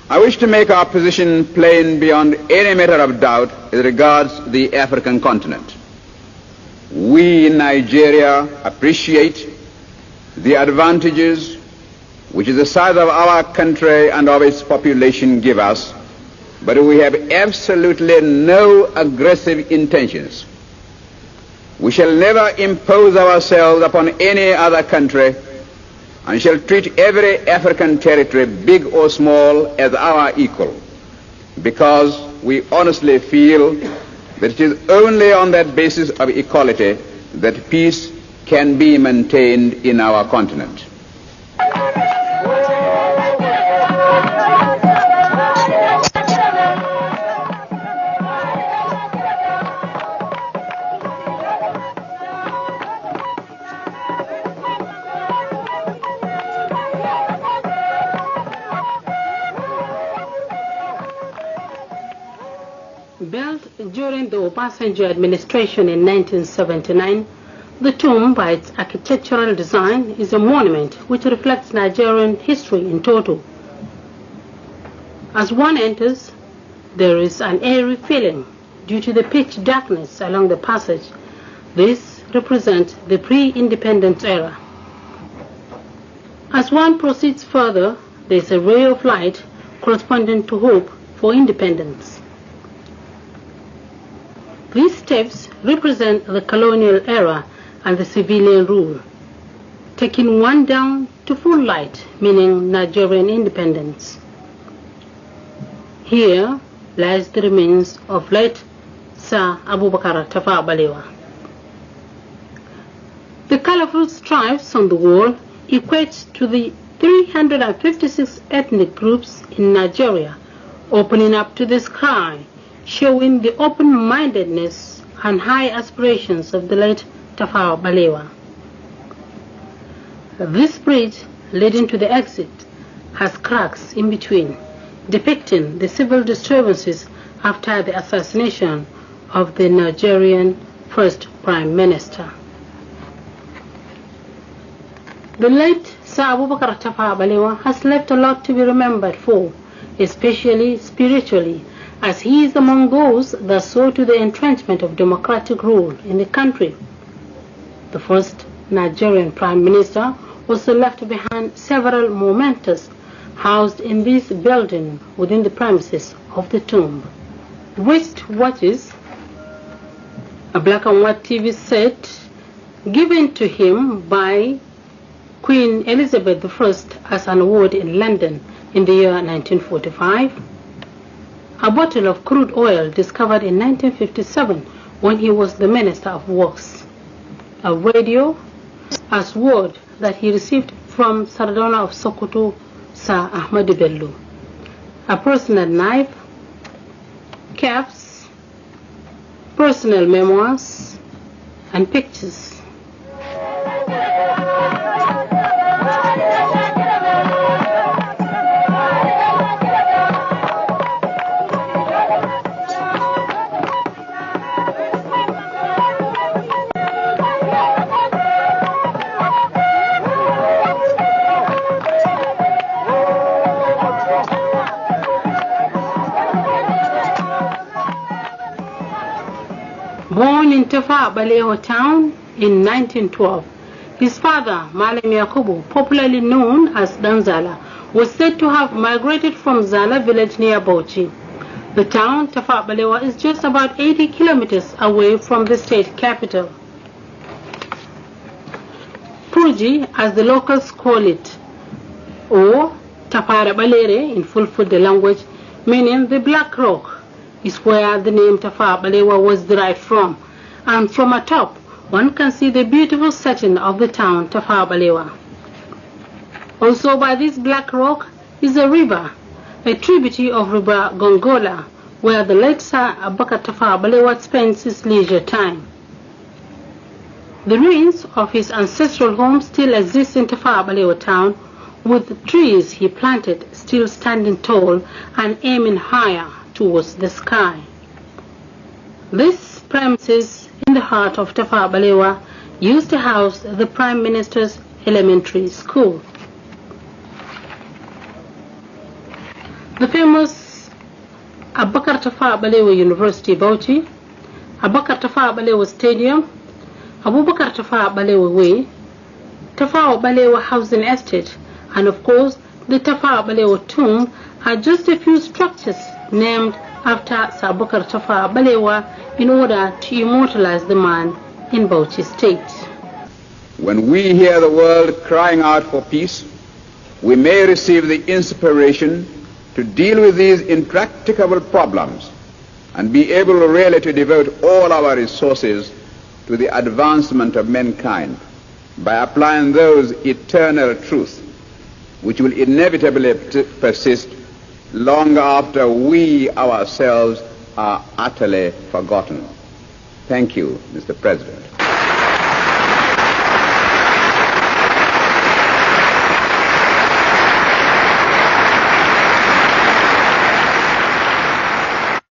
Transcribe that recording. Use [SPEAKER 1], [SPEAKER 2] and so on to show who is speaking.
[SPEAKER 1] I wish to make our position plain beyond any matter of doubt as regards the African continent. We in Nigeria appreciate the advantages which the size of our country and of its population give us, but we have absolutely no aggressive intentions. We shall never impose ourselves upon any other country and shall treat every African territory, big or small, as our equal, because we honestly feel that it is only on that basis of equality that peace can be maintained in our continent.
[SPEAKER 2] Built during the Obasanjo administration in 1979, the tomb, by its architectural design, is a monument which reflects Nigerian history in total. As one enters, there is an eerie feeling due to the pitch darkness along the passage. This represents the pre-independence era. As one proceeds further, there is a ray of light corresponding to hope for independence. These steps represent the colonial era and the civilian rule, taking one down to full light, meaning Nigerian independence. Here lies the remains of late Sir Abubakar Tafawa Balewa. The colorful stripes on the wall equate to the 356 ethnic groups in Nigeria, opening up to the sky, showing the open-mindedness and high aspirations of the late Tafawa Balewa. This bridge leading to the exit has cracks in between, depicting the civil disturbances after the assassination of the Nigerian first Prime Minister. The late Sir Abubakar Tafawa Balewa has left a lot to be remembered for, especially spiritually, as he is among those that saw to the entrenchment of democratic rule in the country. The first Nigerian Prime Minister also left behind several mementos housed in this building within the premises of the tomb. Wrist watches, a black and white TV set given to him by Queen Elizabeth I as an award in London in the year 1945, a bottle of crude oil discovered in 1957 when he was the Minister of Works, a radio, a sword that he received from Sardona of Sokoto, Sir Ahmadu Bello, a personal knife, caps, personal memoirs, and pictures. Born in Tafawa Balewa town in 1912, his father, Malam Yakubu, popularly known as Danzala, was said to have migrated from Zala village near Bauchi. The town, Tafawa Balewa, is just about 80 kilometers away from the state capital. Purji, as the locals call it, or Tapara Balere in Fulfulde language, meaning the Black Rock, is where the name Tafawa Balewa was derived from, and from atop one can see the beautiful setting of the town Tafawa Balewa. Also by this Black Rock is a river, a tributary of River Gongola, where the late Sir Abubakar Tafawa Balewa spends his leisure time. The ruins of his ancestral home still exist in Tafawa Balewa town, with trees he planted still standing tall and aiming higher towards the sky. This premises in the heart of Tafawa Balewa used to house the Prime Minister's elementary school. The famous Abubakar Tafawa Balewa University, Bauchi, Abubakar Tafawa Balewa Stadium, Abubakar Tafawa Balewa Way, Tafawa Balewa Housing Estate, and of course the Tafawa Balewa Tomb are just a few structures named after Sir Abubakar Tafawa Balewa in order to immortalize the man in Bauchi State.
[SPEAKER 1] When we hear the world crying out for peace, we may receive the inspiration to deal with these intractable problems and be able really to devote all our resources to the advancement of mankind by applying those eternal truths which will inevitably persist long after we ourselves are utterly forgotten. Thank you, Mr. President.